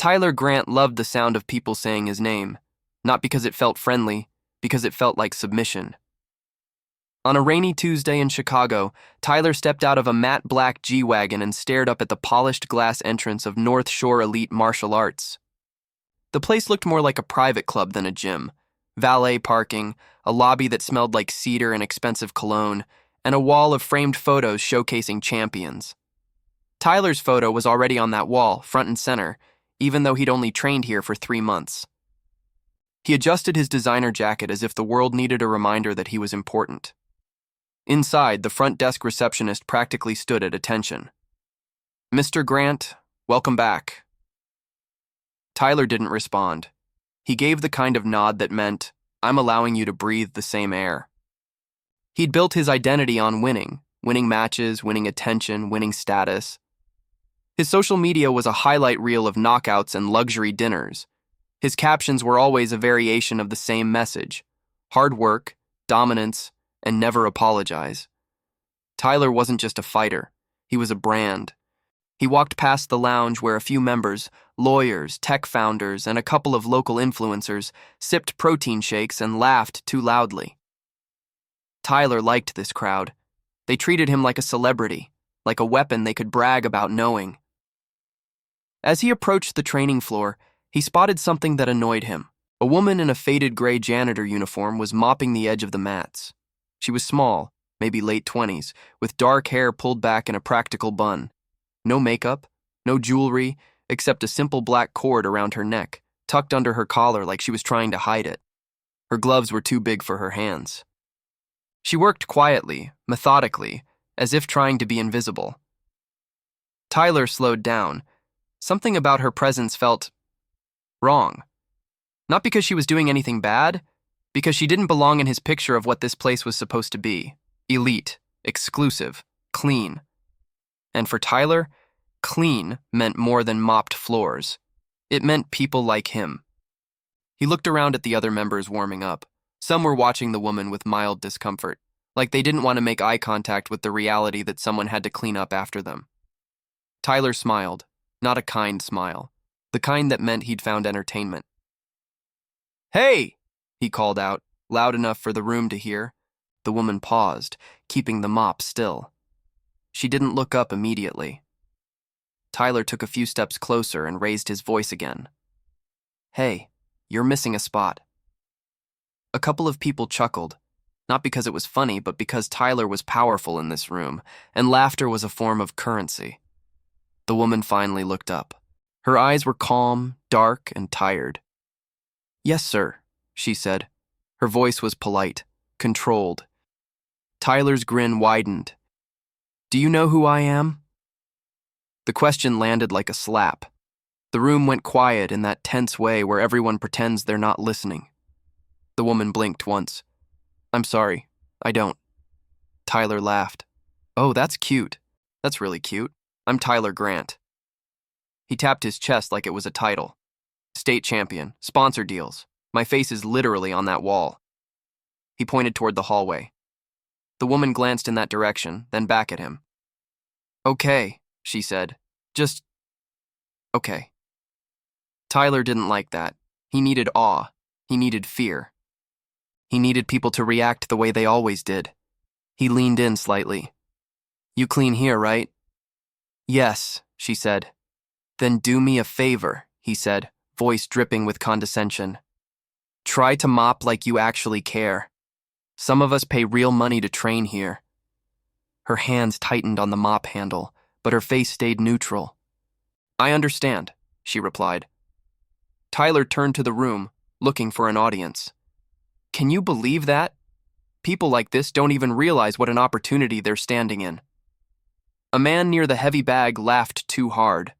Tyler Grant loved the sound of people saying his name, not because it felt friendly, because it felt like submission. On a rainy Tuesday in Chicago, Tyler stepped out of a matte black G-Wagon and stared up at the polished glass entrance of North Shore Elite Martial Arts. The place looked more like a private club than a gym. Valet parking, a lobby that smelled like cedar and expensive cologne, and a wall of framed photos showcasing champions. Tyler's photo was already on that wall, front and center, even though he'd only trained here for 3 months. He adjusted his designer jacket as if the world needed a reminder that he was important. Inside, the front desk receptionist practically stood at attention. "Mr. Grant, welcome back." Tyler didn't respond. He gave the kind of nod that meant, "I'm allowing you to breathe the same air." He'd built his identity on winning matches, winning attention, winning status. His social media was a highlight reel of knockouts and luxury dinners. His captions were always a variation of the same message: hard work, dominance, and never apologize. Tyler wasn't just a fighter, he was a brand. He walked past the lounge where a few members, lawyers, tech founders, and a couple of local influencers sipped protein shakes and laughed too loudly. Tyler liked this crowd. They treated him like a celebrity, like a weapon they could brag about knowing. As he approached the training floor, he spotted something that annoyed him. A woman in a faded gray janitor uniform was mopping the edge of the mats. She was small, maybe late 20s, with dark hair pulled back in a practical bun. No makeup, no jewelry, except a simple black cord around her neck, tucked under her collar like she was trying to hide it. Her gloves were too big for her hands. She worked quietly, methodically, as if trying to be invisible. Tyler slowed down. Something about her presence felt wrong. Not because she was doing anything bad, because she didn't belong in his picture of what this place was supposed to be. Elite, exclusive, clean. And for Tyler, clean meant more than mopped floors. It meant people like him. He looked around at the other members warming up. Some were watching the woman with mild discomfort, like they didn't want to make eye contact with the reality that someone had to clean up after them. Tyler smiled, not a kind smile, the kind that meant he'd found entertainment. "Hey!" he called out, loud enough for the room to hear. The woman paused, keeping the mop still. She didn't look up immediately. Tyler took a few steps closer and raised his voice again. "Hey, you're missing a spot." A couple of people chuckled, not because it was funny, but because Tyler was powerful in this room, and laughter was a form of currency. The woman finally looked up. Her eyes were calm, dark, and tired. "Yes, sir," she said. Her voice was polite, controlled. Tyler's grin widened. "Do you know who I am?" The question landed like a slap. The room went quiet in that tense way where everyone pretends they're not listening. The woman blinked once. "I'm sorry, I don't." Tyler laughed. "Oh, that's cute. That's really cute. I'm Tyler Grant." He tapped his chest like it was a title. "State champion, sponsor deals. My face is literally on that wall." He pointed toward the hallway. The woman glanced in that direction, then back at him. "Okay," she said. "Just okay." Tyler didn't like that. He needed awe. He needed fear. He needed people to react the way they always did. He leaned in slightly. "You clean here, right?" "Yes," she said. "Then do me a favor," he said, voice dripping with condescension. "Try to mop like you actually care. Some of us pay real money to train here." Her hands tightened on the mop handle, but her face stayed neutral. "I understand," she replied. Tyler turned to the room, looking for an audience. Can you believe that? People like this don't even realize what an opportunity they're standing in. A man near the heavy bag laughed too hard.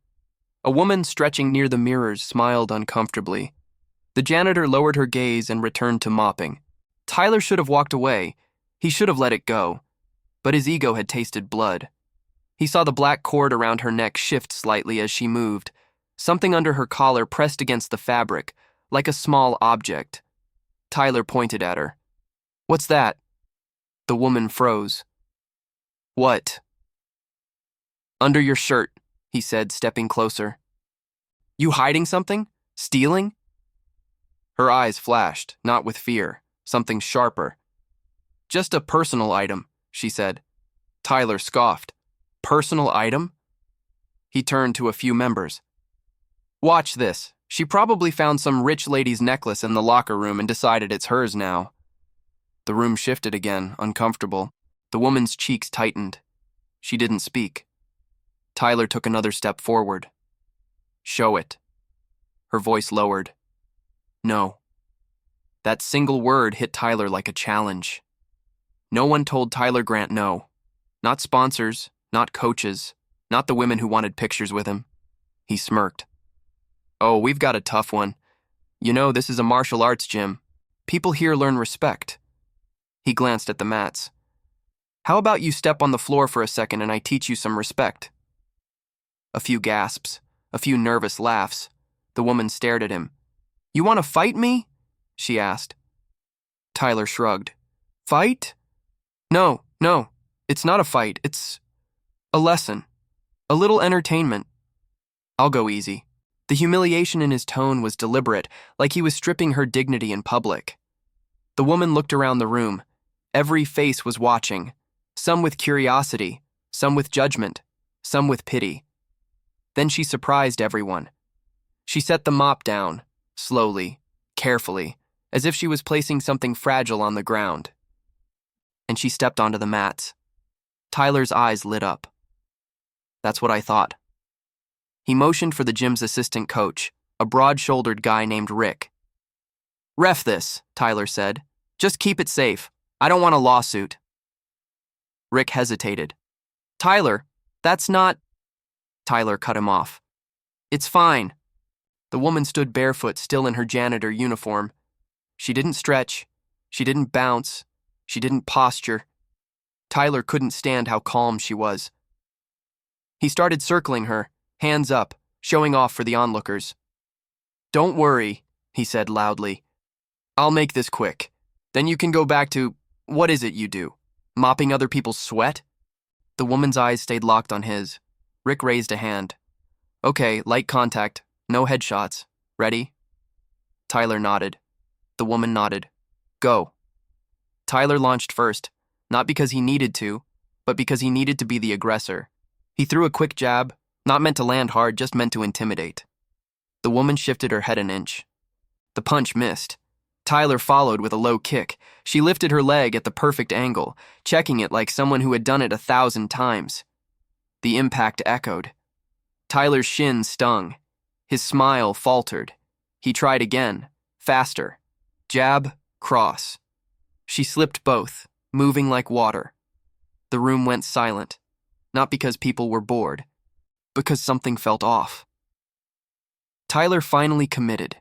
A woman stretching near the mirrors smiled uncomfortably. The janitor lowered her gaze and returned to mopping. Tyler should have walked away. He should have let it go. But his ego had tasted blood. He saw the black cord around her neck shift slightly as she moved. Something under her collar pressed against the fabric, like a small object. Tyler pointed at her. "What's that?" The woman froze. "What?" "Under your shirt," he said, stepping closer. You hiding something? Stealing? Her eyes flashed, not with fear, something sharper. Just a personal item, she said. Tyler scoffed. Personal item? He turned to a few members. Watch this. She probably found some rich lady's necklace in the locker room and decided it's hers now. The room shifted again, uncomfortable. The woman's cheeks tightened. She didn't speak. Tyler took another step forward. Show it. Her voice lowered. No. That single word hit Tyler like a challenge. No one told Tyler Grant no. Not sponsors, not coaches, not the women who wanted pictures with him. He smirked. Oh, we've got a tough one. You know, this is a martial arts gym. People here learn respect. He glanced at the mats. How about you step on the floor for a second and I teach you some respect? A few gasps, a few nervous laughs. The woman stared at him. You want to fight me? She asked. Tyler shrugged. Fight? No, it's not a fight. It's a lesson. A little entertainment. I'll go easy. The humiliation in his tone was deliberate, like he was stripping her dignity in public. The woman looked around the room. Every face was watching, some with curiosity, some with judgment, some with pity. Then she surprised everyone. She set the mop down, slowly, carefully, as if she was placing something fragile on the ground. And she stepped onto the mats. Tyler's eyes lit up. That's what I thought. He motioned for the gym's assistant coach, a broad-shouldered guy named Rick. Ref this, Tyler said. Just keep it safe. I don't want a lawsuit. Rick hesitated. Tyler, that's not... Tyler cut him off. It's fine. The woman stood barefoot, still in her janitor uniform. She didn't stretch. She didn't bounce. She didn't posture. Tyler couldn't stand how calm she was. He started circling her, hands up, showing off for the onlookers. Don't worry, he said loudly. I'll make this quick. Then you can go back to, what is it you do? Mopping other people's sweat? The woman's eyes stayed locked on his. Rick raised a hand. Okay, light contact, no headshots. Ready? Tyler nodded. The woman nodded. Go. Tyler launched first, not because he needed to, but because he needed to be the aggressor. He threw a quick jab, not meant to land hard, just meant to intimidate. The woman shifted her head an inch. The punch missed. Tyler followed with a low kick. She lifted her leg at the perfect angle, checking it like someone who had done it 1,000 times. The impact echoed. Tyler's shin stung. His smile faltered. He tried again, faster. Jab, cross. She slipped both, moving like water. The room went silent, not because people were bored, because something felt off. Tyler finally committed.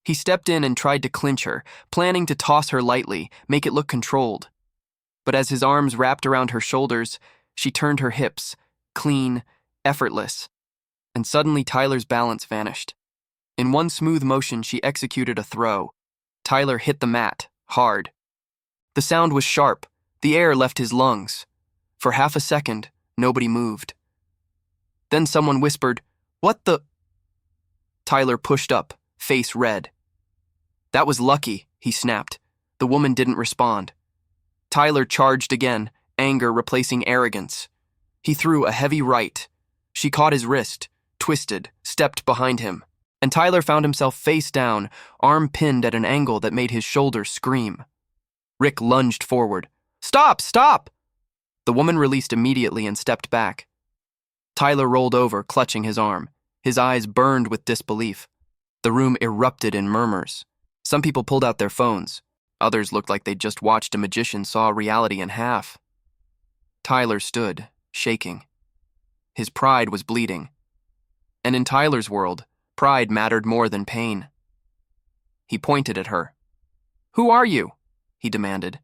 He stepped in and tried to clinch her, planning to toss her lightly, make it look controlled. But as his arms wrapped around her shoulders, she turned her hips, clean, effortless. And suddenly Tyler's balance vanished. In one smooth motion, she executed a throw. Tyler hit the mat, hard. The sound was sharp. The air left his lungs. For half a second, nobody moved. Then someone whispered, "What the?" Tyler pushed up, face red. That was lucky, he snapped. The woman didn't respond. Tyler charged again, anger replacing arrogance. He threw a heavy right. She caught his wrist, twisted, stepped behind him, and Tyler found himself face down, arm pinned at an angle that made his shoulder scream. Rick lunged forward. "Stop! Stop!" The woman released immediately and stepped back. Tyler rolled over, clutching his arm. His eyes burned with disbelief. The room erupted in murmurs. Some people pulled out their phones. Others looked like they'd just watched a magician saw reality in half. Tyler stood, shaking. His pride was bleeding. And in Tyler's world, pride mattered more than pain. He pointed at her. "Who are you?" he demanded.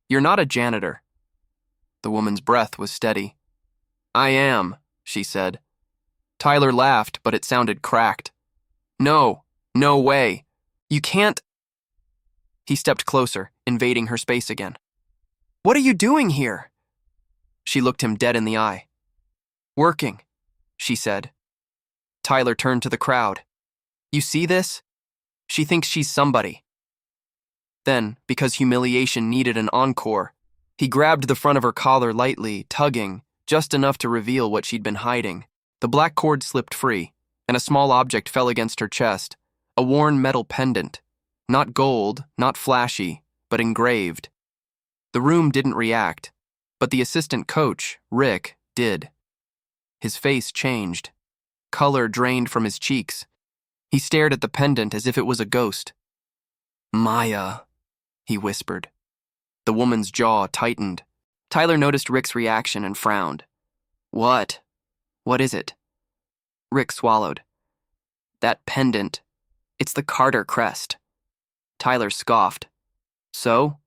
"You're not a janitor." The woman's breath was steady. "I am," she said. Tyler laughed, but it sounded cracked. "No, no way. You can't." He stepped closer, invading her space again. "What are you doing here?" She looked him dead in the eye. "Working," she said. Tyler turned to the crowd. You see this? She thinks she's somebody. Then, because humiliation needed an encore, he grabbed the front of her collar lightly, tugging, just enough to reveal what she'd been hiding. The black cord slipped free, and a small object fell against her chest, a worn metal pendant. Not gold, not flashy, but engraved. The room didn't react, but the assistant coach, Rick, did. His face changed. Color drained from his cheeks. He stared at the pendant as if it was a ghost. Maya, he whispered. The woman's jaw tightened. Tyler noticed Rick's reaction and frowned. What? What is it? Rick swallowed. That pendant. It's the Carter crest. Tyler scoffed. So?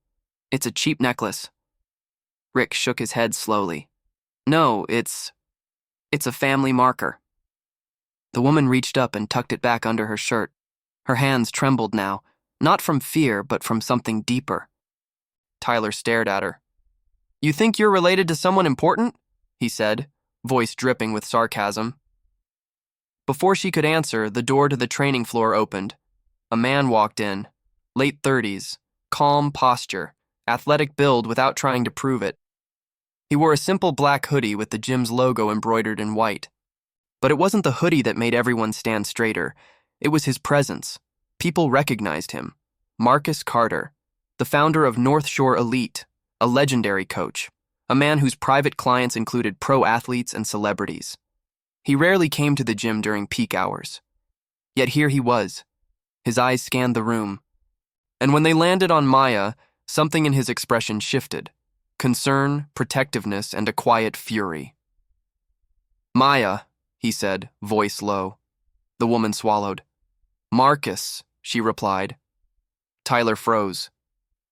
It's a cheap necklace. Rick shook his head slowly. No, it's a family marker. The woman reached up and tucked it back under her shirt. Her hands trembled now, not from fear, but from something deeper. Tyler stared at her. You think you're related to someone important? He said, voice dripping with sarcasm. Before she could answer, the door to the training floor opened. A man walked in, late 30s, calm posture, athletic build without trying to prove it. He wore a simple black hoodie with the gym's logo embroidered in white. But it wasn't the hoodie that made everyone stand straighter. It was his presence. People recognized him. Marcus Carter, the founder of North Shore Elite, a legendary coach, a man whose private clients included pro athletes and celebrities. He rarely came to the gym during peak hours. Yet here he was. His eyes scanned the room. And when they landed on Maya, something in his expression shifted. Concern, protectiveness, and a quiet fury. Maya, he said, voice low. The woman swallowed. Marcus, she replied. Tyler froze.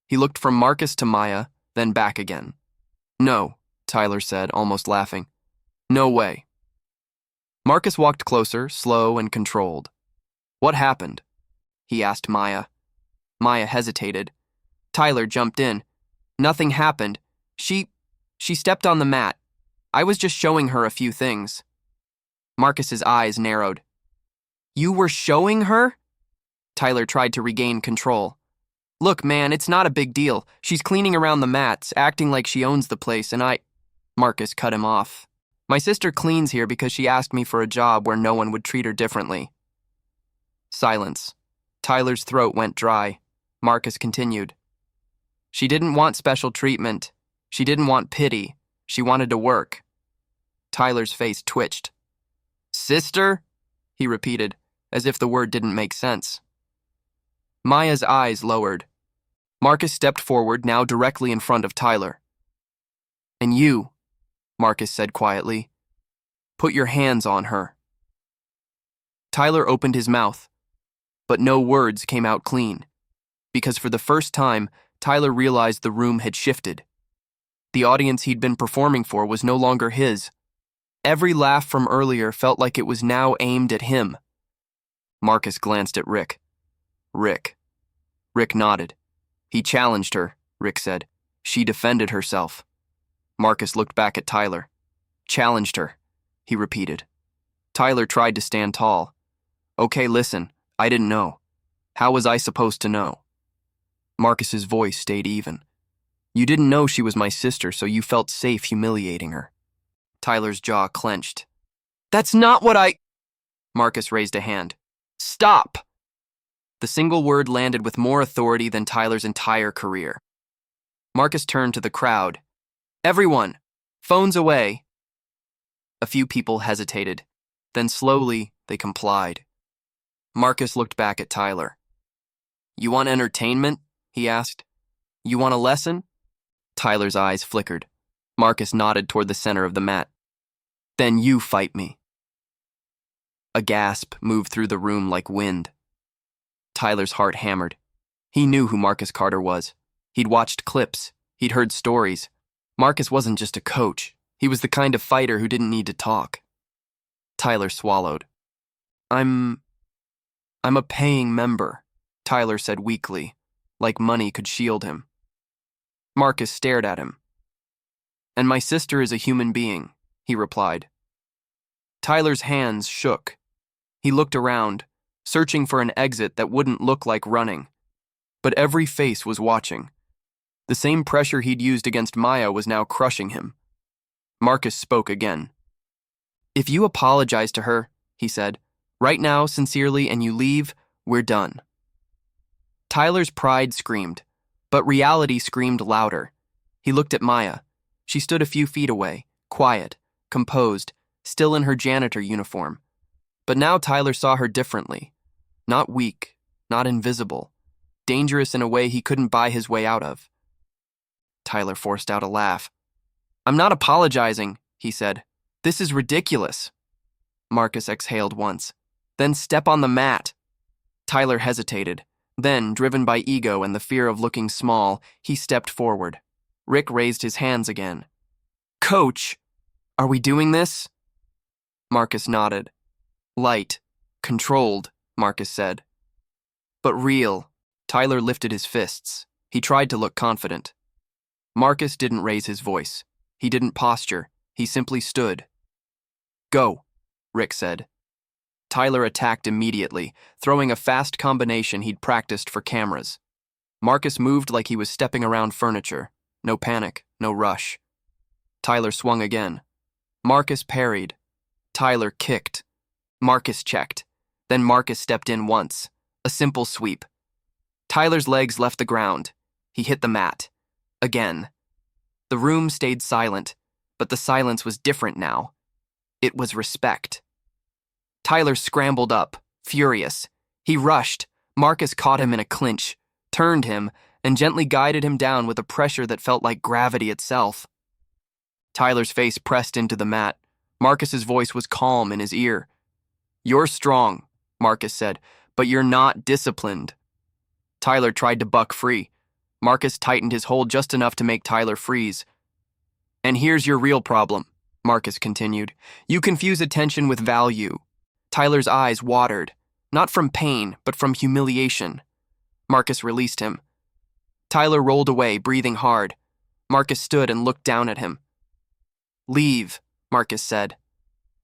He looked from Marcus to Maya, then back again. No, Tyler said, almost laughing. No way. Marcus walked closer, slow and controlled. What happened? He asked Maya. Maya hesitated. Tyler jumped in. Nothing happened. She stepped on the mat. I was just showing her a few things. Marcus's eyes narrowed. You were showing her? Tyler tried to regain control. Look, man, it's not a big deal. She's cleaning around the mats, acting like she owns the place, and Marcus cut him off. My sister cleans here because she asked me for a job where no one would treat her differently. Silence. Tyler's throat went dry. Marcus continued. She didn't want special treatment. She didn't want pity. She wanted to work. Tyler's face twitched. Sister? He repeated, as if the word didn't make sense. Maya's eyes lowered. Marcus stepped forward, now directly in front of Tyler. And you, Marcus said quietly, put your hands on her. Tyler opened his mouth, but no words came out clean, because for the first time, Tyler realized the room had shifted. The audience he'd been performing for was no longer his. Every laugh from earlier felt like it was now aimed at him. Marcus glanced at Rick. Rick. Rick nodded. He challenged her, Rick said. She defended herself. Marcus looked back at Tyler. Challenged her, he repeated. Tyler tried to stand tall. Okay, listen, I didn't know. How was I supposed to know? Marcus's voice stayed even. You didn't know she was my sister, so you felt safe humiliating her. Tyler's jaw clenched. That's not what Marcus raised a hand. Stop! The single word landed with more authority than Tyler's entire career. Marcus turned to the crowd. Everyone, phones away. A few people hesitated. Then slowly, they complied. Marcus looked back at Tyler. You want entertainment? He asked. You want a lesson? Tyler's eyes flickered. Marcus nodded toward the center of the mat. Then you fight me. A gasp moved through the room like wind. Tyler's heart hammered. He knew who Marcus Carter was. He'd watched clips. He'd heard stories. Marcus wasn't just a coach. He was the kind of fighter who didn't need to talk. Tyler swallowed. I'm a paying member, Tyler said weakly, like money could shield him. Marcus stared at him. And my sister is a human being, he replied. Tyler's hands shook. He looked around, searching for an exit that wouldn't look like running. But every face was watching. The same pressure he'd used against Maya was now crushing him. Marcus spoke again. "If you apologize to her," he said, "right now, sincerely, and you leave, we're done." Tyler's pride screamed, but reality screamed louder. He looked at Maya. She stood a few feet away, quiet, composed, still in her janitor uniform. But now Tyler saw her differently. Not weak, not invisible, dangerous in a way he couldn't buy his way out of. Tyler forced out a laugh. "I'm not apologizing," he said. "This is ridiculous." Marcus exhaled once. "Then step on the mat." Tyler hesitated. Then, driven by ego and the fear of looking small, he stepped forward. Rick raised his hands again. "Coach, are we doing this?" Marcus nodded. "Light, controlled," Marcus said. "But real." Tyler lifted his fists. He tried to look confident. Marcus didn't raise his voice. He didn't posture. He simply stood. "Go," Rick said. Tyler attacked immediately, throwing a fast combination he'd practiced for cameras. Marcus moved like he was stepping around furniture. No panic, no rush. Tyler swung again. Marcus parried. Tyler kicked. Marcus checked. Then Marcus stepped in once. A simple sweep. Tyler's legs left the ground. He hit the mat. Again. The room stayed silent, but the silence was different now. It was respect. Tyler scrambled up, furious. He rushed. Marcus caught him in a clinch, turned him, and gently guided him down with a pressure that felt like gravity itself. Tyler's face pressed into the mat. Marcus's voice was calm in his ear. "You're strong," Marcus said, "but you're not disciplined." Tyler tried to buck free. Marcus tightened his hold just enough to make Tyler freeze. "And here's your real problem," Marcus continued. "You confuse attention with value." Tyler's eyes watered, not from pain, but from humiliation. Marcus released him. Tyler rolled away, breathing hard. Marcus stood and looked down at him. "Leave," Marcus said.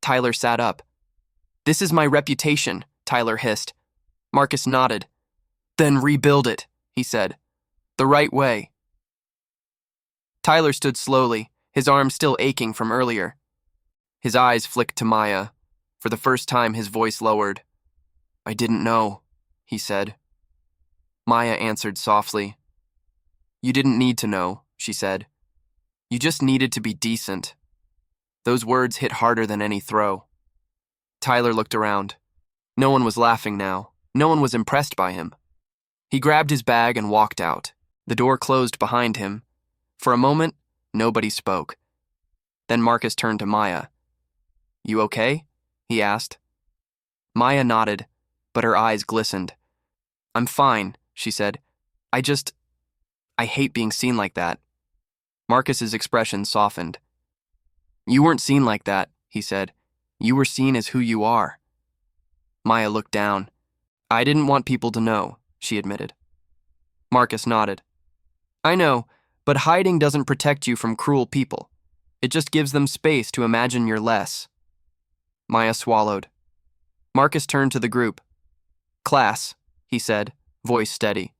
Tyler sat up. "This is my reputation," Tyler hissed. Marcus nodded. "Then rebuild it," he said. "The right way." Tyler stood slowly, his arm still aching from earlier. His eyes flicked to Maya. For the first time, his voice lowered. "I didn't know," he said. Maya answered softly. "You didn't need to know," she said. "You just needed to be decent." Those words hit harder than any throw. Tyler looked around. No one was laughing now. No one was impressed by him. He grabbed his bag and walked out. The door closed behind him. For a moment, nobody spoke. Then Marcus turned to Maya. "You okay?" he asked. Maya nodded, but her eyes glistened. "I'm fine," she said. I hate being seen like that." Marcus's expression softened. "You weren't seen like that," he said. "You were seen as who you are." Maya looked down. "I didn't want people to know," she admitted. Marcus nodded. "I know, but hiding doesn't protect you from cruel people. It just gives them space to imagine you're less." Maya swallowed. Marcus turned to the group. "Class," he said, voice steady.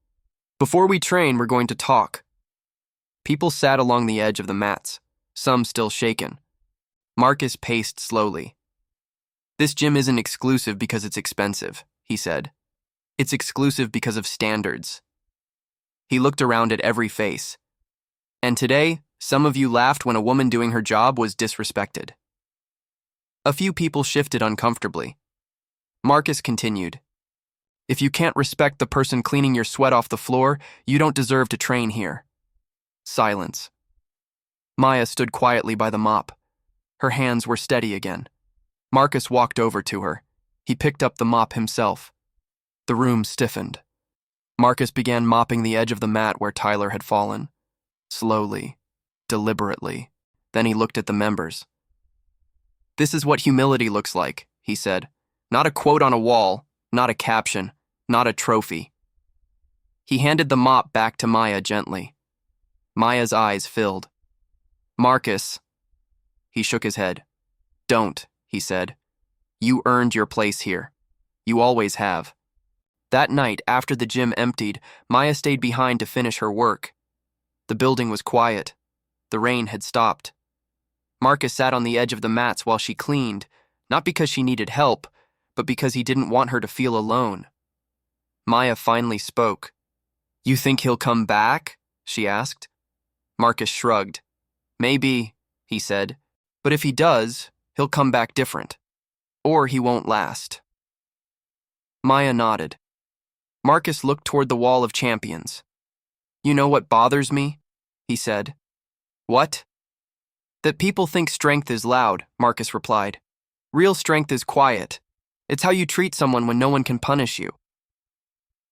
"Before we train, we're going to talk." People sat along the edge of the mats, some still shaken. Marcus paced slowly. "This gym isn't exclusive because it's expensive," he said. "It's exclusive because of standards." He looked around at every face. "And today, some of you laughed when a woman doing her job was disrespected." A few people shifted uncomfortably. Marcus continued. "If you can't respect the person cleaning your sweat off the floor, you don't deserve to train here." Silence. Maya stood quietly by the mop. Her hands were steady again. Marcus walked over to her. He picked up the mop himself. The room stiffened. Marcus began mopping the edge of the mat where Tyler had fallen. Slowly, deliberately. Then he looked at the members. "This is what humility looks like," he said. "Not a quote on a wall, not a caption, not a trophy." He handed the mop back to Maya gently. Maya's eyes filled. "Marcus." He shook his head. "Don't," he said. "You earned your place here. You always have. That night, after the gym emptied, Maya stayed behind to finish her work. The building was quiet. The rain had stopped. Marcus sat on the edge of the mats while she cleaned, not because she needed help, but because he didn't want her to feel alone. Maya finally spoke. "You think he'll come back?" she asked. Marcus shrugged. "Maybe," he said, "but if he does, he'll come back different. Or he won't last." Maya nodded. Marcus looked toward the wall of champions. "You know what bothers me?" he said. "What?" "That people think strength is loud," Marcus replied. "Real strength is quiet. It's how you treat someone when no one can punish you."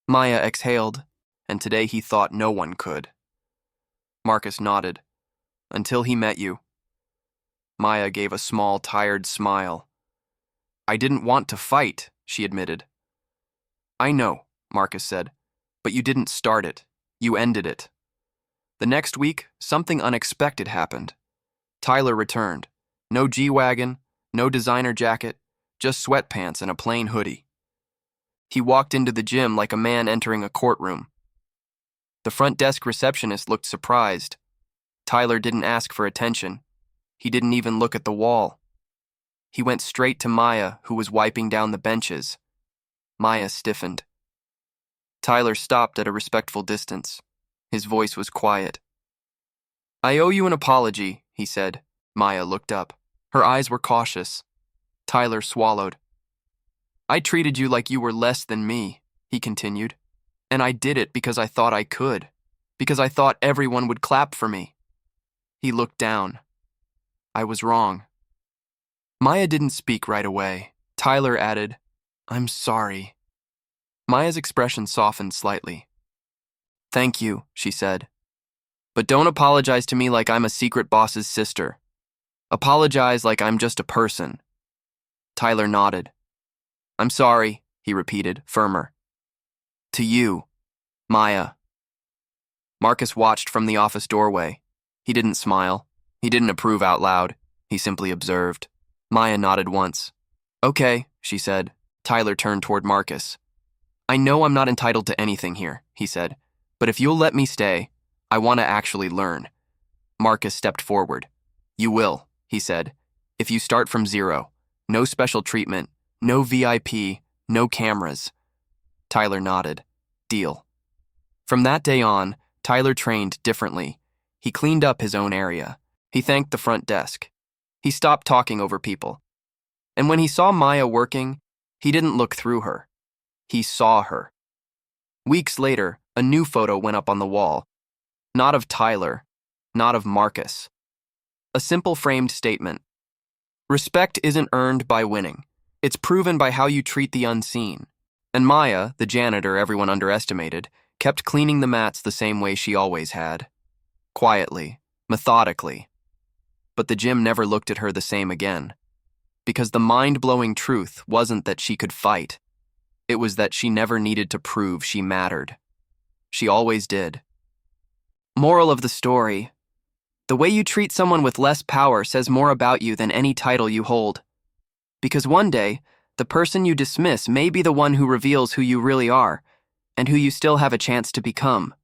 Maya exhaled, and today he thought no one could. Marcus nodded. "Until he met you." Maya gave a small, tired smile. "I didn't want to fight," she admitted. "I know," Marcus said, "but you didn't start it. You ended it." The next week, something unexpected happened. Tyler returned. No G-Wagon, no designer jacket, just sweatpants and a plain hoodie. He walked into the gym like a man entering a courtroom. The front desk receptionist looked surprised. Tyler didn't ask for attention. He didn't even look at the wall. He went straight to Maya, who was wiping down the benches. Maya stiffened. Tyler stopped at a respectful distance. His voice was quiet. "I owe you an apology," he said. Maya looked up. Her eyes were cautious. Tyler swallowed. "I treated you like you were less than me," he continued. "And I did it because I thought I could. Because I thought everyone would clap for me." He looked down. "I was wrong." Maya didn't speak right away. Tyler added, "I'm sorry." Maya's expression softened slightly. "Thank you," she said. "But don't apologize to me like I'm a secret boss's sister. Apologize like I'm just a person." Tyler nodded. "I'm sorry," he repeated, firmer. "To you, Maya." Marcus watched from the office doorway. He didn't smile. He didn't approve out loud. He simply observed. Maya nodded once. "Okay," she said. Tyler turned toward Marcus. "I know I'm not entitled to anything here," he said, "but if you'll let me stay, I want to actually learn." Marcus stepped forward. "You will," he said, "if you start from zero. No special treatment, no VIP, no cameras." Tyler nodded. "Deal." From that day on, Tyler trained differently. He cleaned up his own area. He thanked the front desk. He stopped talking over people. And when he saw Maya working, he didn't look through her. He saw her. Weeks later, a new photo went up on the wall. Not of Tyler, not of Marcus. A simple framed statement. Respect isn't earned by winning. It's proven by how you treat the unseen. And Maya, the janitor everyone underestimated, kept cleaning the mats the same way she always had. Quietly, methodically. But the gym never looked at her the same again. Because the mind-blowing truth wasn't that she could fight. It was that she never needed to prove she mattered. She always did. Moral of the story: the way you treat someone with less power says more about you than any title you hold. Because one day, the person you dismiss may be the one who reveals who you really are, and who you still have a chance to become.